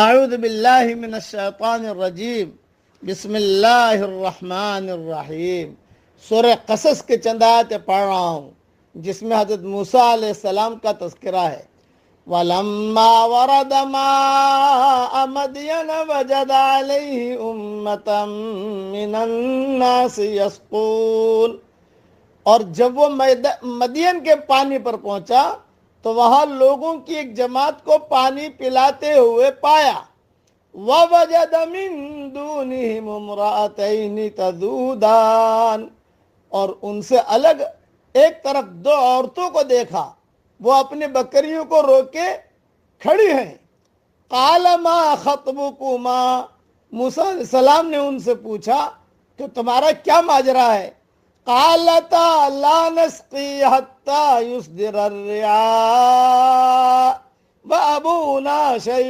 اعوذ باللہ من الشیطان الرجیم، بسم اللہ الرحمن الرحیم۔ سورہ قصص کے چند آیتیں پڑھ رہا ہوں جس میں حضرت موسیٰ علیہ السلام کا تذکرہ ہے۔ وَلَمَّا وَرَدَ مَاءَ مَدْيَنَ وَجَدَ عَلَيْهِ أُمَّةً مِّنَ النَّاسِ يَسْقُونَ، اور جب وہ مدین کے پانی پر پہنچا تو وہاں لوگوں کی ایک جماعت کو پانی پلاتے ہوئے پایا۔ وَوَجَدَ مِن دُونِهِمُ امْرَأَتَيْنِ تَذُودَانِ، اور ان سے الگ ایک طرف دو عورتوں کو دیکھا، وہ اپنی بکریوں کو روکے کھڑی ہیں۔ قَالَ مَا خَطْبُكُمَا، موسیٰ علیہ السلام نے ان سے پوچھا کہ تمہارا کیا ماجرا ہے؟ قَالَتَا لَا نَسْقِي حَتَّى يُصْدِرَ الرِّعَاءُ وَأَبُونَا شَيْخٌ